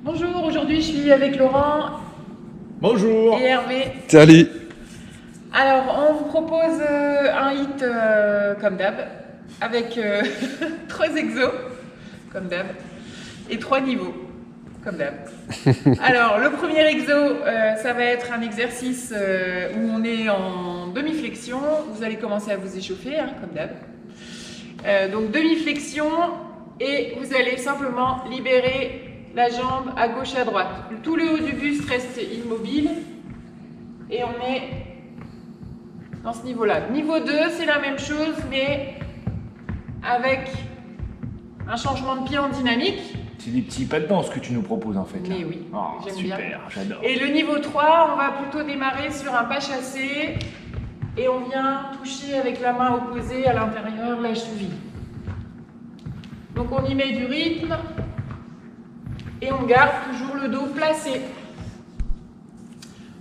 Bonjour, aujourd'hui je suis avec Laurent Bonjour. et Hervé. Salut. Alors on vous propose un hit comme d'hab, avec 3 exos comme d'hab et 3 niveaux comme d'hab. Alors le premier exo, ça va être un exercice où on est en demi-flexion. Vous allez commencer à vous échauffer comme d'hab. Donc demi-flexion et vous allez simplement libérer la jambe à gauche et à droite. Tout le haut du buste reste immobile et on est dans ce niveau-là. Niveau 2, c'est la même chose mais avec un changement de pied en dynamique. C'est des petits pas de danse que tu nous proposes en fait. Là. Mais oui, Oh, j'aime super, bien. j'adore. Et le niveau 3, on va plutôt démarrer sur un pas chassé et on vient toucher avec la main opposée à l'intérieur la cheville. Donc on y met du rythme et on garde toujours le dos placé.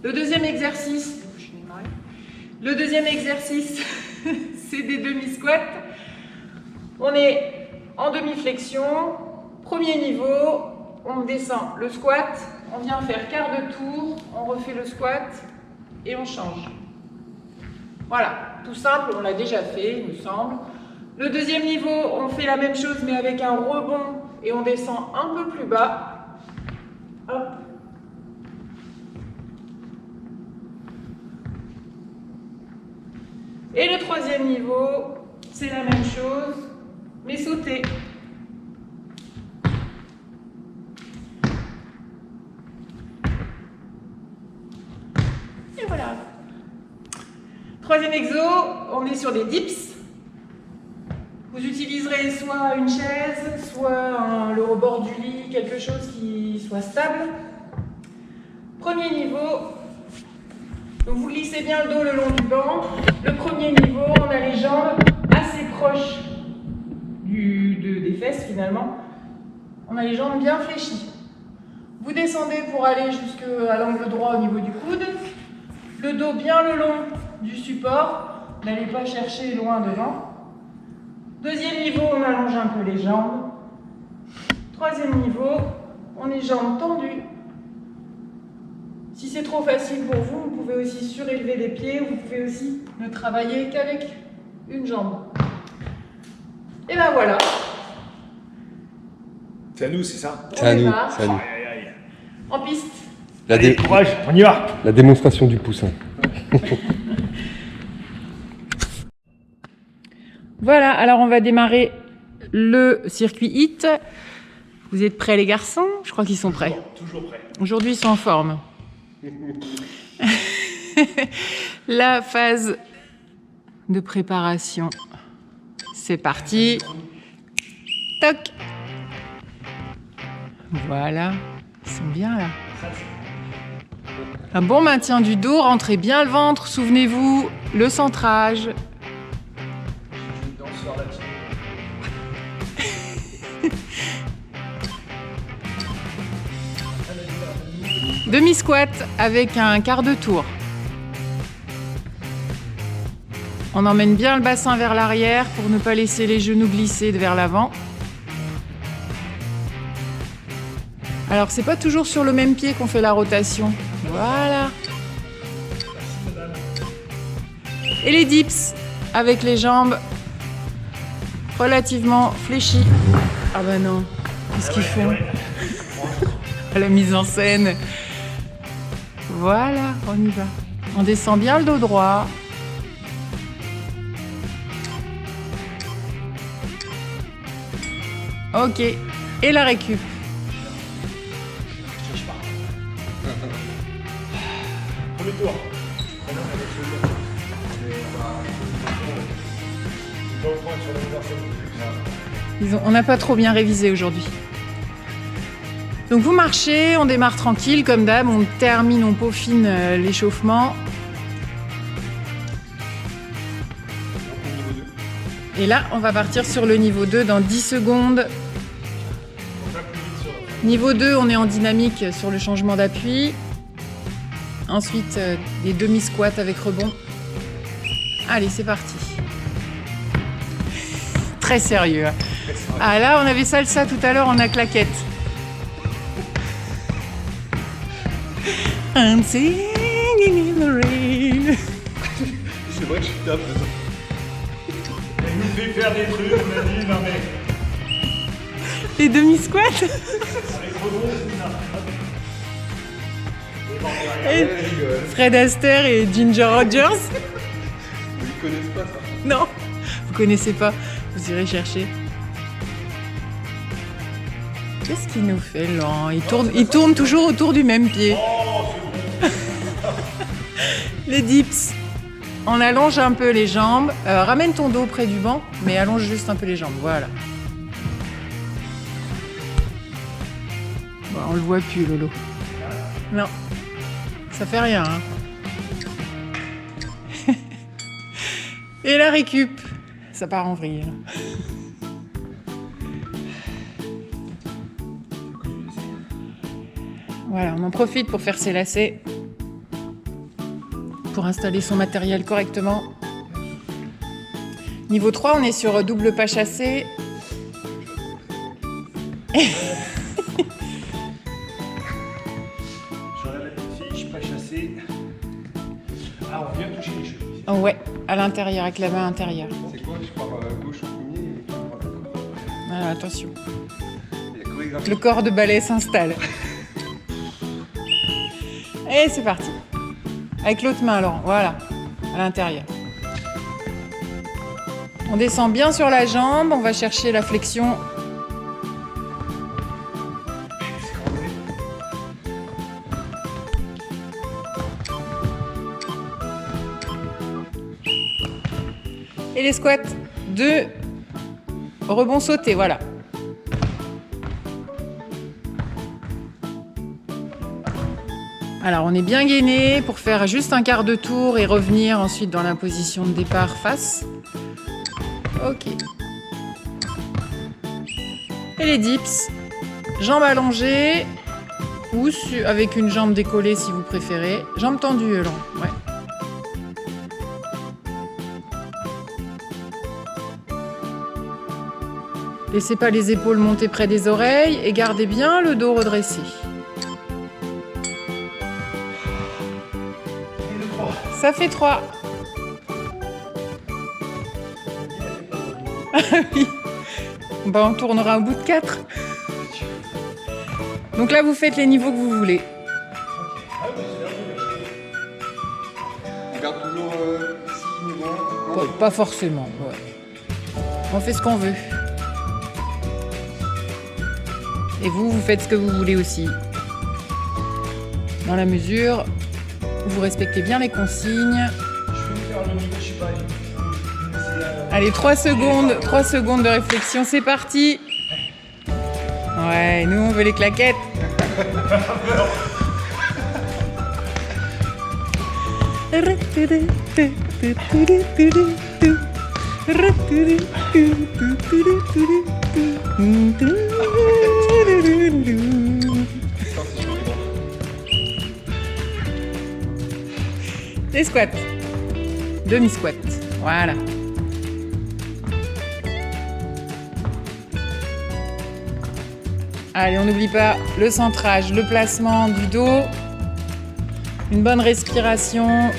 Le deuxième exercice, c'est des demi-squats. On est en demi-flexion. Premier niveau, on descend le squat, on vient faire quart de tour, on refait le squat et on change. Voilà, tout simple, on l'a déjà fait, il me semble. Le deuxième niveau, on fait la même chose mais avec un rebond et on descend un peu plus bas. Hop. Et le troisième niveau, c'est la même chose, mais sauter. Et voilà. Troisième exo, on est sur des dips. Vous utiliserez soit une chaise, soit le rebord du lit, quelque chose qui soit stable. Premier niveau, donc vous glissez bien le dos le long du banc. Le premier niveau, on a les jambes assez proches des fesses finalement. On a les jambes bien fléchies. Vous descendez pour aller jusqu'à l'angle droit au niveau du coude. Le dos bien le long du support. N'allez pas chercher loin devant. Deuxième niveau, on allonge un peu les jambes. Troisième niveau, on est jambes tendues. Si c'est trop facile pour vous, vous pouvez aussi surélever les pieds, vous pouvez aussi ne travailler qu'avec une jambe. Et ben voilà. C'est à nous, c'est ça? C'est à nous, démarre. c'est à nous. Aïe, aïe, aïe. En piste. Allez, courage, on y va. La démonstration du poussin. Voilà, alors on va démarrer le circuit HIIT. Vous êtes prêts les garçons? Je crois qu'ils sont prêts. Toujours prêt. Aujourd'hui, ils sont en forme. La phase de préparation. C'est parti. Toc. Voilà. Ils sont bien là. Un bon maintien du dos. Rentrez bien le ventre. Souvenez-vous, le centrage. Demi-squat avec un quart de tour. On emmène bien le bassin vers l'arrière pour ne pas laisser les genoux glisser vers l'avant. Alors c'est pas toujours sur le même pied qu'on fait la rotation. Voilà. Et les dips avec les jambes relativement fléchies. Ah bah non, qu'est-ce qu'ils font? La mise en scène. Voilà, on y va. On descend bien le dos droit. Ok, et la récup. Premier tour. On n'a pas trop bien révisé aujourd'hui. Donc vous marchez, on démarre tranquille comme d'hab, on termine, on peaufine l'échauffement. Et là, on va partir sur le niveau 2 dans 10 secondes. Niveau 2, on est en dynamique sur le changement d'appui. Ensuite, des demi-squats avec rebond. Allez, c'est parti. Très sérieux. Ah là, on avait salsa tout à l'heure, on a claquette. Dancing in the rain. C'est vrai que je suis tape dedans. Elle nous fait faire des trucs, on a dit, non mais. Les demi-squats. C'est trop drôle, c'est ça. Et Fred Astaire et Ginger Rogers. Ils connaissent pas ça. Non, vous connaissez pas, vous irez chercher. Qu'est-ce qu'il nous fait, Laurent? Il tourne toujours autour du même pied. Les dips. On allonge un peu les jambes. Ramène ton dos près du banc, mais allonge juste un peu les jambes. Voilà. Bon, on le voit plus, Lolo. Non, ça fait rien. Hein. Et la récup. Ça part en vrille. Voilà, on en profite pour faire ses lacets, pour installer son matériel correctement. Niveau 3, on est sur double pas chassé. J'enlève la petite fiche, pas chassée. Ah, on vient toucher les cheveux. Oh ouais, à l'intérieur, avec la main intérieure. C'est quoi? Je crois gauche au premier et droite à gauche. Voilà, attention. Et la chorégraphie. Le corps de ballet s'installe. Et c'est parti. Avec l'autre main, Laurent. Voilà, à l'intérieur. On descend bien sur la jambe, on va chercher la flexion. Et les squats. 2 rebonds sautés, voilà. Alors on est bien gainé pour faire juste un quart de tour et revenir ensuite dans la position de départ face. Ok. Et les dips. Jambes allongées ou avec une jambe décollée si vous préférez. Jambes tendues, Laurent. Ouais. Laissez pas les épaules monter près des oreilles et gardez bien le dos redressé. Ça fait 3. Oui. Bah, on tournera au bout de 4. Donc là, vous faites les niveaux que vous voulez. On garde toujours 6 niveaux. Pas forcément, ouais. On fait ce qu'on veut. Et vous faites ce que vous voulez aussi. Dans la mesure où vous respectez bien les consignes. Je vais faire le niveau, je sais pas. Allez, 3 secondes de réflexion, c'est parti. Ouais, nous on veut les claquettes. Les squats. Demi-squat. Voilà. Allez, on n'oublie pas le centrage, le placement du dos. Une bonne respiration.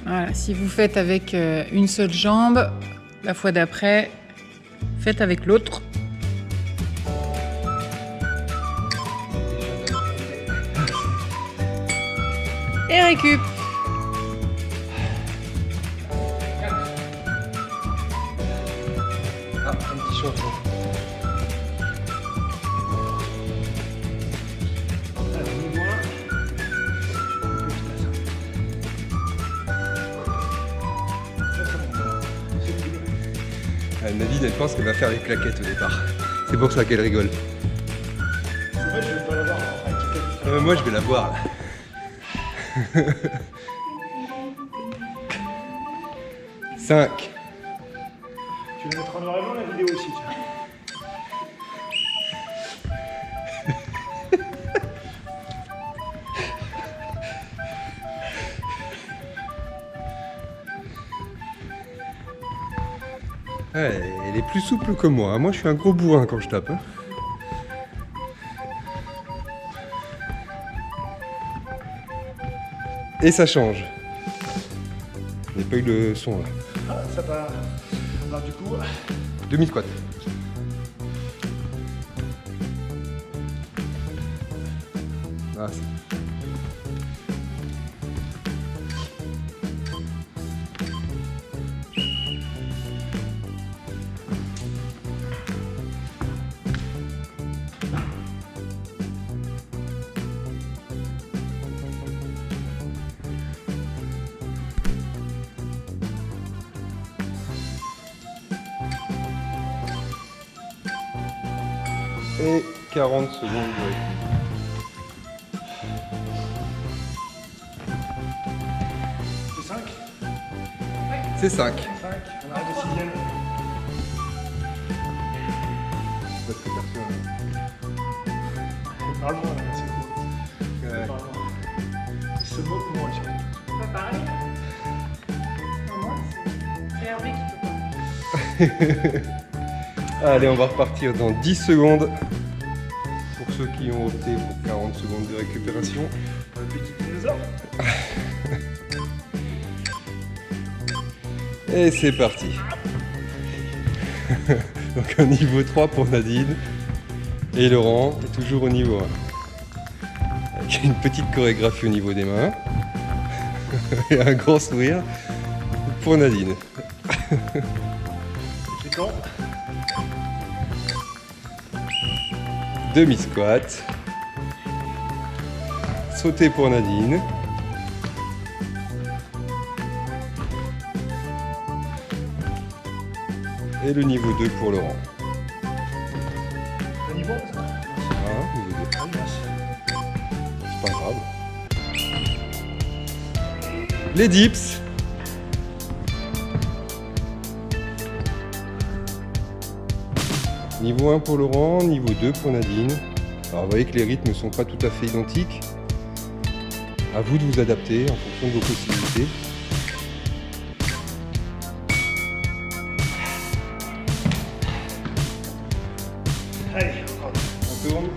Voilà, si vous faites avec une seule jambe, la fois d'après, faites avec l'autre. Et récup. Ah, un petit changement. Alors, niveau 1. Nadine, elle pense qu'elle va faire les claquettes au départ. C'est pour ça qu'elle rigole. C'est vrai, je vais pas l'avoir. Moi, je vais la voir là. 5. Tu veux mettre en noir et blanc la vidéo aussi, tiens. Ouais, elle est plus souple que moi. Moi, je suis un gros bourrin quand je tape. Hein. Et ça change. Il n'y a pas eu le son là. Ah, ça va. Alors du coup, Demi-squat. Ah, et 40 secondes de récup. c'est 5. C'est 5. 5. On arrête au 6ème. Parce que personne. Normalement, c'est cool. Ouais. Il se moque moins, je crois. Pas pareil. Non, moi, c'est Hervé qui peut pas. Allez, on va repartir dans 10 secondes. Pour ceux qui ont opté pour 40 secondes de récupération. Le petit dinosaure. Et c'est parti. Donc un niveau 3 pour Nadine. Et Laurent est toujours au niveau 1. Avec une petite chorégraphie au niveau des mains. Et un grand sourire pour Nadine. C'est quand? Demi-squat. Sauter pour Nadine. Et le niveau 2 pour Laurent. Le niveau ça? Ah, niveau 2. Ah, merci. C'est pas grave. Les dips. Niveau 1 pour Laurent, niveau 2 pour Nadine. Alors vous voyez que les rythmes ne sont pas tout à fait identiques. À vous de vous adapter en fonction de vos possibilités. Allez, encore deux. On tourne.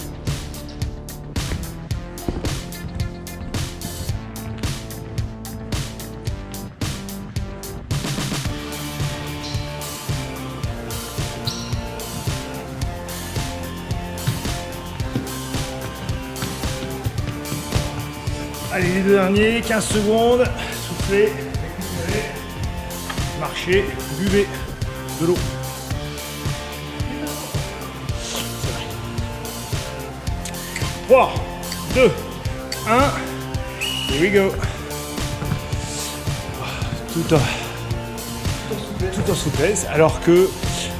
Allez, les deux derniers, 15 secondes. Soufflez, récupérez, marchez, buvez de l'eau. 3, 2, 1. Here we go. Tout en souplesse, alors que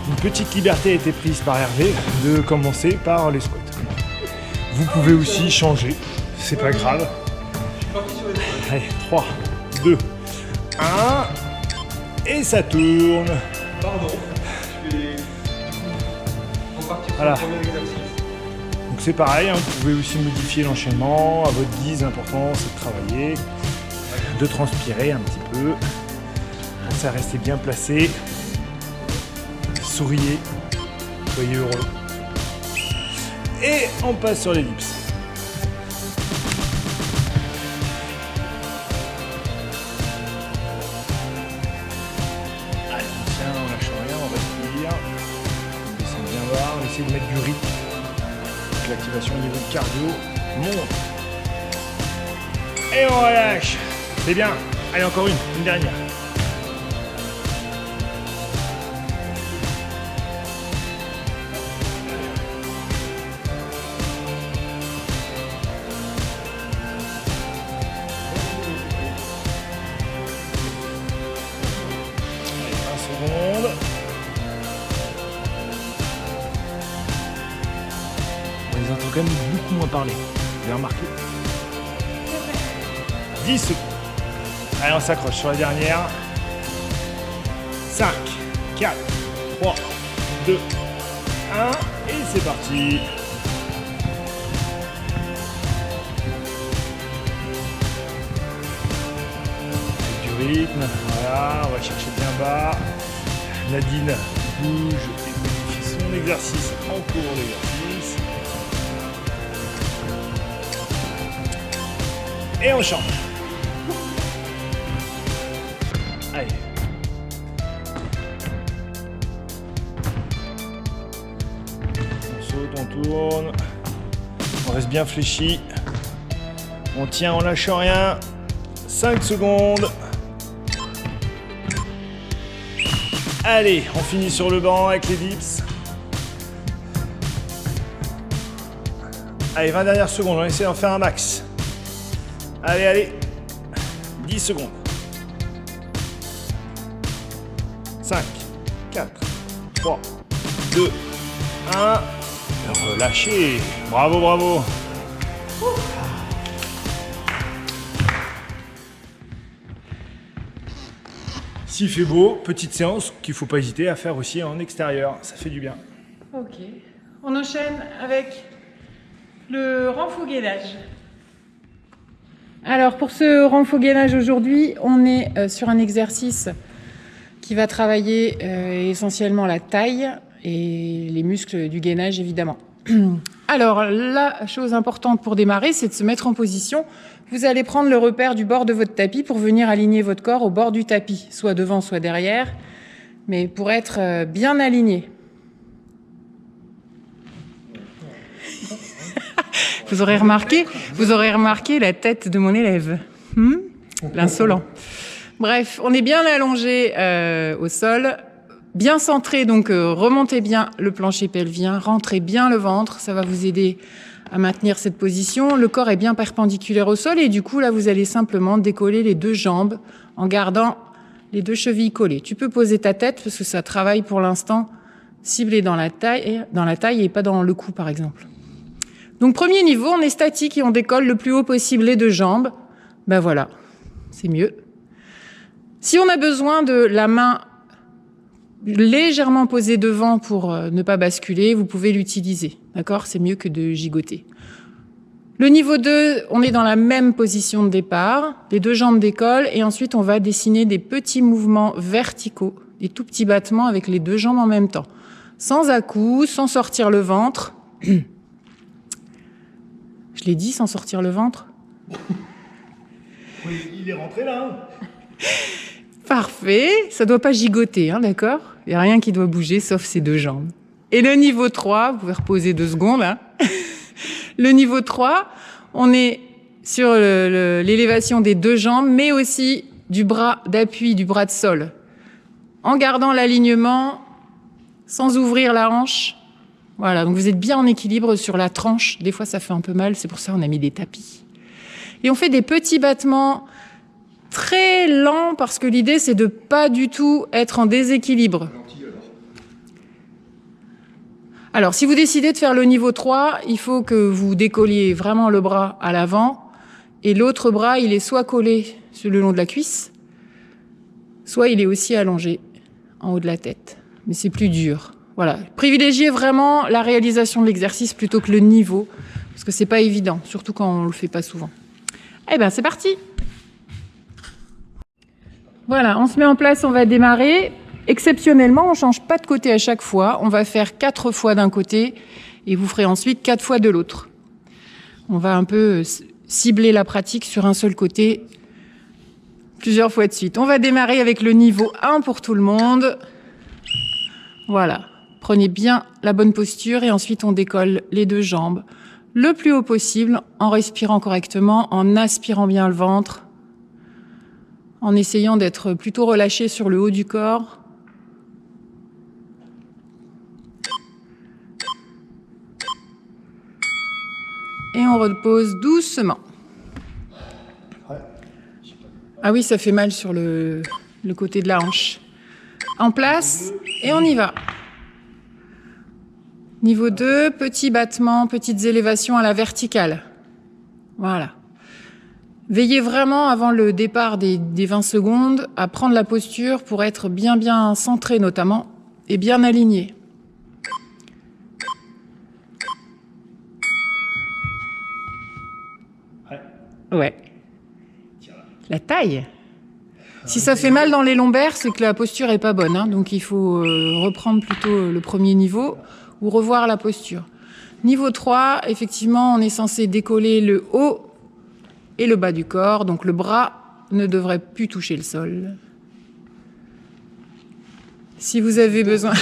une petite liberté a été prise par Hervé de commencer par les squats. Vous pouvez aussi changer, c'est pas grave. Allez, 3, 2, 1. Et ça tourne. Pardon, je vais repartir Voilà. sur le premier exercice. Donc c'est pareil, hein, vous pouvez aussi modifier l'enchaînement à votre guise. L'important c'est de travailler, de transpirer un petit peu. Pensez à rester bien placé. Souriez, soyez heureux. Et on passe sur les dips. Allez, tiens, on lâche rien, on respire. On descend bien bas, on essaie de mettre du rythme. Donc l'activation au niveau de cardio monte. Et on relâche. C'est bien. Allez, encore une dernière. Allez, 20 secondes. On les entend quand même beaucoup moins parler. Vous avez remarqué? 10 secondes. Allez, on s'accroche sur la dernière. 5, 4, 3, 2, 1. Et c'est parti. Avec du rythme. Voilà, on va chercher bien bas. Nadine bouge et modifie son exercice en cours d'exercice. Et on chante. Allez. On saute, on tourne. On reste bien fléchi. On tient, on lâche rien. 5 secondes. Allez, on finit sur le banc avec les dips. Allez, 20 dernières secondes, on essaie d'en faire un max. Allez, allez. 10 secondes. 5, 4, 3, 2, 1. Relâchez. Bravo, bravo. S'il fait beau, petite séance qu'il ne faut pas hésiter à faire aussi en extérieur. Ça fait du bien. Ok. On enchaîne avec le renfougainage. Alors pour ce renfougainage aujourd'hui, on est sur un exercice qui va travailler essentiellement la taille et les muscles du gainage évidemment. Alors la chose importante pour démarrer, c'est de se mettre en position. Vous allez prendre le repère du bord de votre tapis pour venir aligner votre corps au bord du tapis, soit devant, soit derrière, mais pour être bien aligné. Vous aurez remarqué la tête de mon élève. L'insolent. Bref, on est bien allongé au sol, bien centré, donc remontez bien le plancher pelvien, rentrez bien le ventre, ça va vous aider à maintenir cette position. Le corps est bien perpendiculaire au sol et du coup, là, vous allez simplement décoller les deux jambes en gardant les deux chevilles collées. Tu peux poser ta tête parce que ça travaille pour l'instant ciblé dans la taille et pas dans le cou, par exemple. Donc, premier niveau, on est statique et on décolle le plus haut possible les deux jambes. Ben voilà, c'est mieux. Si on a besoin de la main légèrement posée devant pour ne pas basculer, vous pouvez l'utiliser. D'accord ? C'est mieux que de gigoter. Le niveau 2, on est dans la même position de départ. Les deux jambes décollent et ensuite on va dessiner des petits mouvements verticaux, des tout petits battements avec les deux jambes en même temps. Sans à-coups, sans sortir le ventre. Je l'ai dit, sans sortir le ventre ? Oui, il est rentré là. Parfait, ça doit pas gigoter, hein, d'accord ? Il n'y a rien qui doit bouger sauf ces deux jambes. Et le niveau 3, vous pouvez reposer 2 secondes. Hein. Le niveau 3, on est sur l'élévation des deux jambes, mais aussi du bras d'appui, du bras de sol. En gardant l'alignement, sans ouvrir la hanche. Voilà, donc vous êtes bien en équilibre sur la tranche. Des fois, ça fait un peu mal, c'est pour ça qu'on a mis des tapis. Et on fait des petits battements très lents parce que l'idée, c'est de pas du tout être en déséquilibre. Alors, si vous décidez de faire le niveau 3, il faut que vous décolliez vraiment le bras à l'avant et l'autre bras, il est soit collé sur le long de la cuisse, soit il est aussi allongé en haut de la tête. Mais c'est plus dur. Voilà. Privilégiez vraiment la réalisation de l'exercice plutôt que le niveau, parce que c'est pas évident, surtout quand on le fait pas souvent. Eh ben, c'est parti! Voilà, on se met en place, on va démarrer. Exceptionnellement, on ne change pas de côté à chaque fois. On va faire 4 fois d'un côté et vous ferez ensuite 4 fois de l'autre. On va un peu cibler la pratique sur un seul côté plusieurs fois de suite. On va démarrer avec le niveau 1 pour tout le monde. Voilà, prenez bien la bonne posture et ensuite on décolle les deux jambes le plus haut possible en respirant correctement, en aspirant bien le ventre, en essayant d'être plutôt relâché sur le haut du corps. Et on repose doucement. Ah oui, ça fait mal sur le côté de la hanche. En place, et on y va. Niveau 2, petits battements, petites élévations à la verticale. Voilà. Veillez vraiment, avant le départ des 20 secondes, à prendre la posture pour être bien centré notamment, et bien aligné. Ouais. La taille. Si ça fait mal dans les lombaires, c'est que la posture est pas bonne, hein. Donc il faut reprendre plutôt le premier niveau ou revoir la posture. Niveau 3, effectivement, on est censé décoller le haut et le bas du corps, donc le bras ne devrait plus toucher le sol. Si vous avez besoin,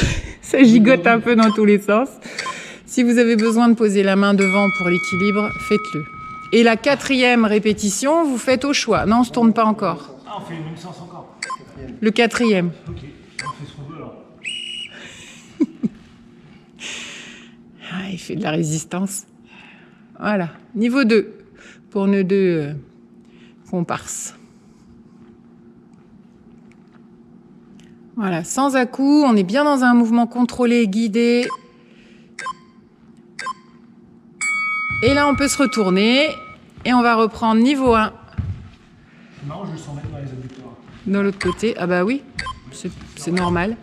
ça gigote un peu dans tous les sens. Si vous avez besoin de poser la main devant pour l'équilibre, faites-le. Et la 4e répétition, vous faites au choix. Non, on se tourne pas encore. Ah, on fait le même sens encore. Le 4e. Ok, on fait ce qu'on veut alors. Ah, il fait de la résistance. Voilà. Niveau 2, pour nos 2 comparses. Voilà, sans à-coups, on est bien dans un mouvement contrôlé, guidé. Et là, on peut se retourner et on va reprendre niveau 1. C'est marrant, je le sens mettre dans les adducteurs. De l'autre côté. Ah bah oui, c'est normal.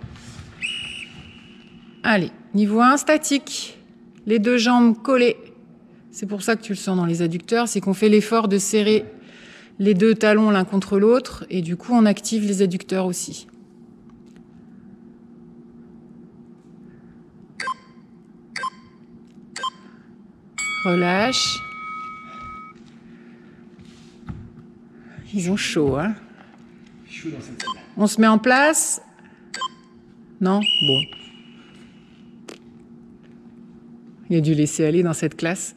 Allez, niveau 1, statique. Les 2 jambes collées. C'est pour ça que tu le sens dans les adducteurs, c'est qu'on fait l'effort de serrer les 2 talons l'un contre l'autre et du coup, on active les adducteurs aussi. Relâche. Ils ont chaud, hein. Chaud dans cette salle. On se met en place. Non? Bon. Il a dû laisser aller dans cette classe.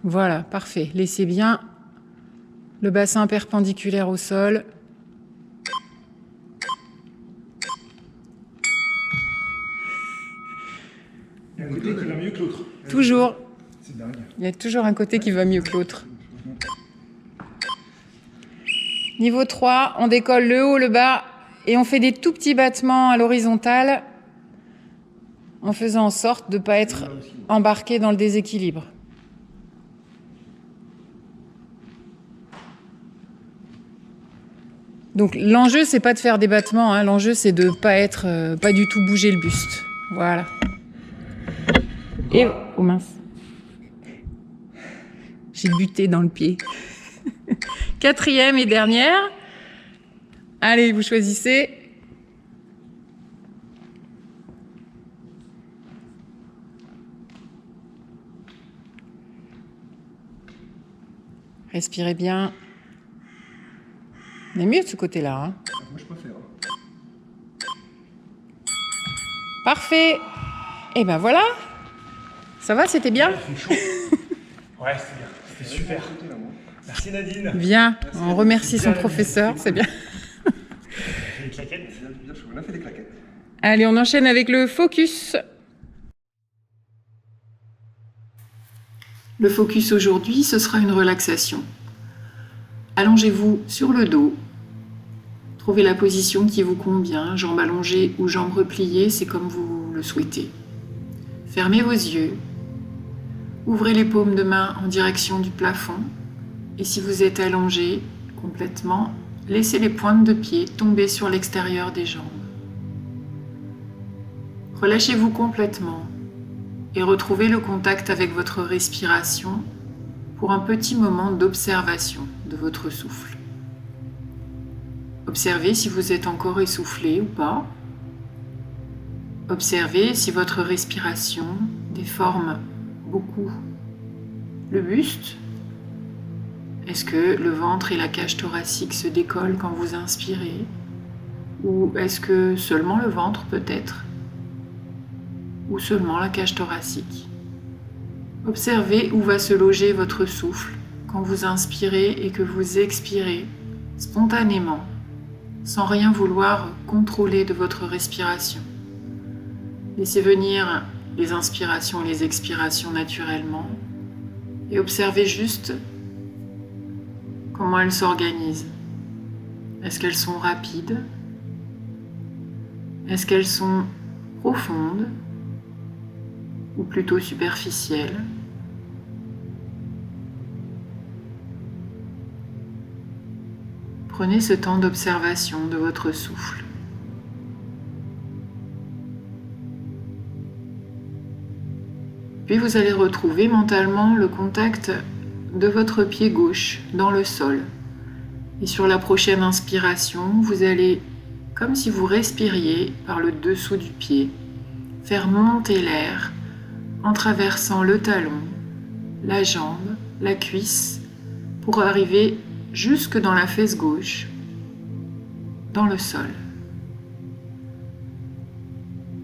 Voilà, parfait. Laissez bien le bassin perpendiculaire au sol. Il y a un côté qui va mieux que l'autre. Toujours. C'est dingue. Il y a toujours un côté qui va mieux que l'autre. Niveau 3, on décolle le haut, le bas et on fait des tout petits battements à l'horizontale en faisant en sorte de ne pas être embarqué dans le déséquilibre. Donc l'enjeu, c'est pas de faire des battements, hein. L'enjeu, c'est de pas du tout bouger le buste. Voilà. Et oh mince. J'ai buté dans le pied. 4e et dernière. Allez, vous choisissez. Respirez bien. On est mieux de ce côté-là, hein. Moi, je préfère. Parfait. Et ben voilà. Ça va, c'était bien? Il fait chaud. Ouais, c'était bien. C'était super. Merci Nadine. Bien. On remercie son professeur, c'est bien. Les claquettes. On a fait des claquettes. Allez, on enchaîne avec le focus. Le focus aujourd'hui, ce sera une relaxation. Allongez-vous sur le dos. Trouvez la position qui vous convient, jambes allongées ou jambes repliées, c'est comme vous le souhaitez. Fermez vos yeux. Ouvrez les paumes de main en direction du plafond. Et si vous êtes allongé complètement, laissez les pointes de pied tomber sur l'extérieur des jambes. Relâchez-vous complètement et retrouvez le contact avec votre respiration pour un petit moment d'observation de votre souffle. Observez si vous êtes encore essoufflé ou pas. Observez si votre respiration déforme beaucoup le buste. Est-ce que le ventre et la cage thoracique se décollent quand vous inspirez? Ou est-ce que seulement le ventre peut-être? Ou seulement la cage thoracique? Observez où va se loger votre souffle quand vous inspirez et que vous expirez spontanément, sans rien vouloir contrôler de votre respiration. Laissez venir les inspirations et les expirations naturellement et observez juste comment elles s'organisent. Est-ce qu'elles sont rapides? Est-ce qu'elles sont profondes ou plutôt superficielles? Prenez ce temps d'observation de votre souffle. Puis vous allez retrouver mentalement le contact de votre pied gauche dans le sol. Et sur la prochaine inspiration, vous allez, comme si vous respiriez par le dessous du pied, faire monter l'air en traversant le talon, la jambe, la cuisse, pour arriver jusque dans la fesse gauche, dans le sol.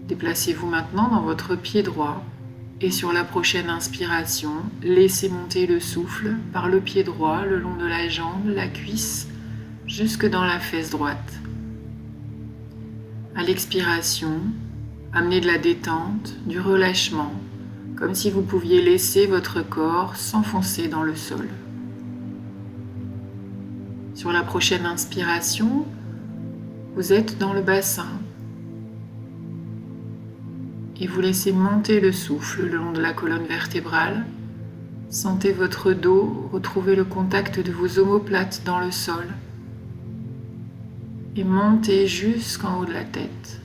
Déplacez-vous maintenant dans votre pied droit et sur la prochaine inspiration, laissez monter le souffle par le pied droit le long de la jambe, la cuisse, jusque dans la fesse droite. À l'expiration, amenez de la détente, du relâchement, comme si vous pouviez laisser votre corps s'enfoncer dans le sol. Sur la prochaine inspiration, vous êtes dans le bassin et vous laissez monter le souffle le long de la colonne vertébrale. Sentez votre dos retrouver le contact de vos omoplates dans le sol et montez jusqu'en haut de la tête.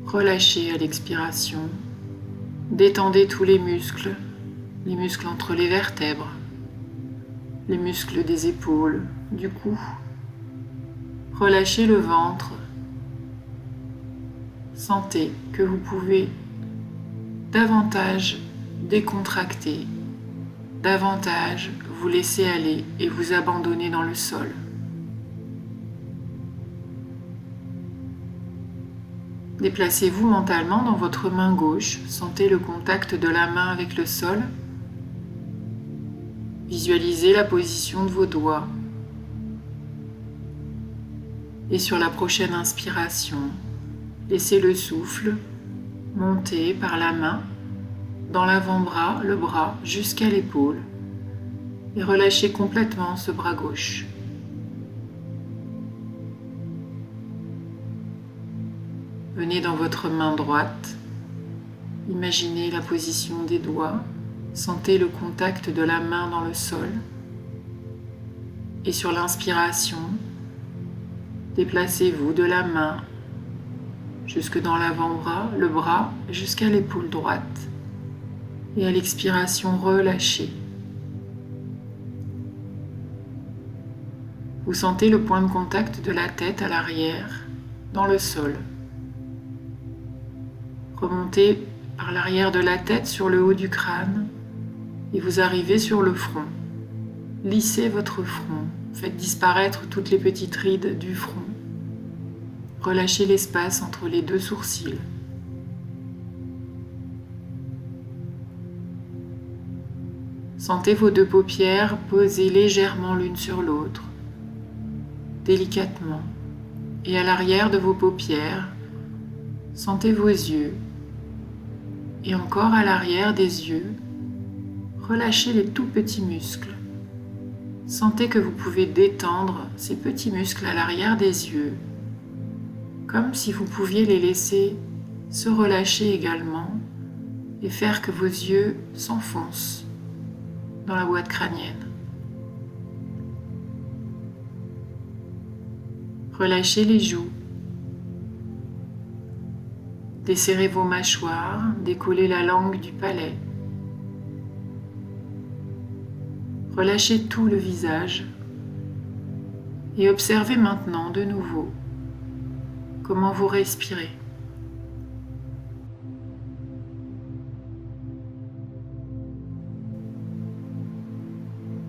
Relâchez à l'expiration. Détendez tous les muscles entre les vertèbres, les muscles des épaules, du cou. Relâchez le ventre. Sentez que vous pouvez davantage décontracter, davantage vous laisser aller et vous abandonner dans le sol. Déplacez-vous mentalement dans votre main gauche, sentez le contact de la main avec le sol. Visualisez la position de vos doigts. Et sur la prochaine inspiration, laissez le souffle monter par la main, dans l'avant-bras, le bras, jusqu'à l'épaule. Et relâchez complètement ce bras gauche. Venez dans votre main droite, imaginez la position des doigts, sentez le contact de la main dans le sol. Et sur l'inspiration, déplacez-vous de la main jusque dans l'avant-bras, le bras, jusqu'à l'épaule droite. Et à l'expiration, relâchez. Vous sentez le point de contact de la tête à l'arrière, dans le sol. Remontez par l'arrière de la tête sur le haut du crâne et vous arrivez sur le front. Lissez votre front, faites disparaître toutes les petites rides du front. Relâchez l'espace entre les deux sourcils. Sentez vos deux paupières posées légèrement l'une sur l'autre, délicatement. Et à l'arrière de vos paupières, sentez vos yeux. Et encore à l'arrière des yeux, relâchez les tout petits muscles. Sentez que vous pouvez détendre ces petits muscles à l'arrière des yeux, comme si vous pouviez les laisser se relâcher également et faire que vos yeux s'enfoncent dans la boîte crânienne. Relâchez les joues. Desserrez vos mâchoires, décollez la langue du palais. Relâchez tout le visage et observez maintenant de nouveau comment vous respirez.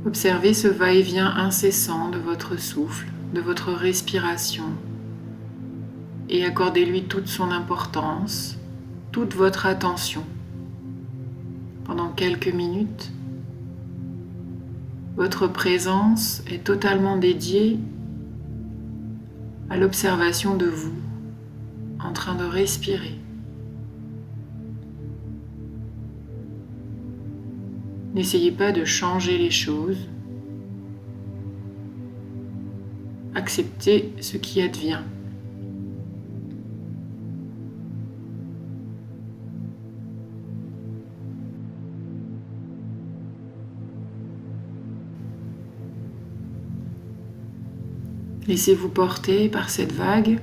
Observez ce va-et-vient incessant de votre souffle, de votre respiration. Et accordez-lui toute son importance, toute votre attention. Pendant quelques minutes, votre présence est totalement dédiée à l'observation de vous, en train de respirer. N'essayez pas de changer les choses. Acceptez ce qui advient. Laissez-vous porter par cette vague.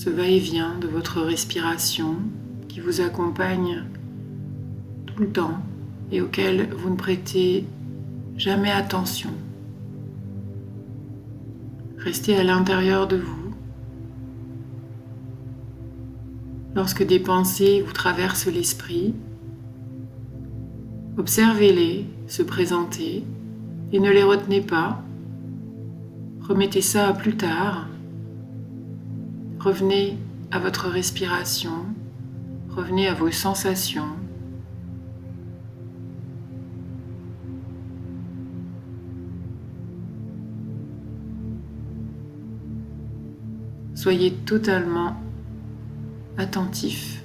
ce va-et-vient de votre respiration qui vous accompagne tout le temps et auquel vous ne prêtez jamais attention. Restez à l'intérieur de vous. Lorsque des pensées vous traversent l'esprit, observez-les se présenter et ne les retenez pas. Remettez ça à plus tard. Revenez à votre respiration, revenez à vos sensations. Soyez totalement attentif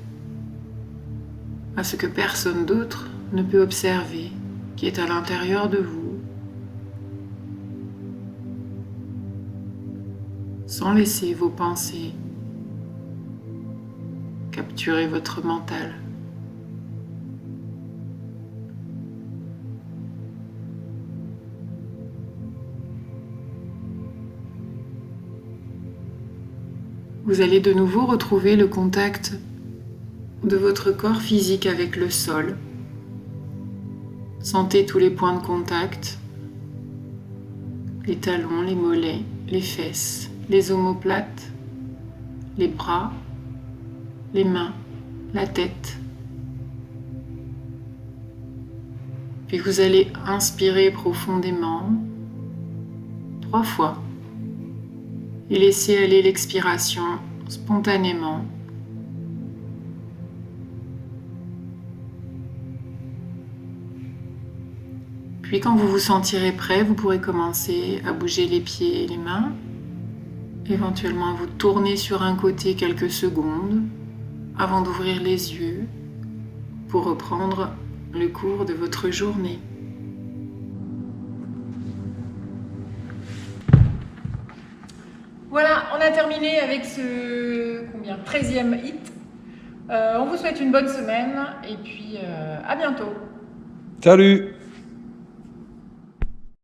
à ce que personne d'autre ne peut observer, qui est à l'intérieur de vous, sans laisser vos pensées capturer votre mental. Vous allez de nouveau retrouver le contact de votre corps physique avec le sol. Sentez tous les points de contact, les talons, les mollets, les fesses, les omoplates, les bras, les mains, la tête. Puis vous allez inspirer profondément 3 fois et laisser aller l'expiration spontanément. Puis quand vous vous sentirez prêt, vous pourrez commencer à bouger les pieds et les mains, éventuellement à vous tourner sur un côté quelques secondes avant d'ouvrir les yeux pour reprendre le cours de votre journée. Voilà, on a terminé avec ce 13e hit. On vous souhaite une bonne semaine et puis à bientôt. Salut!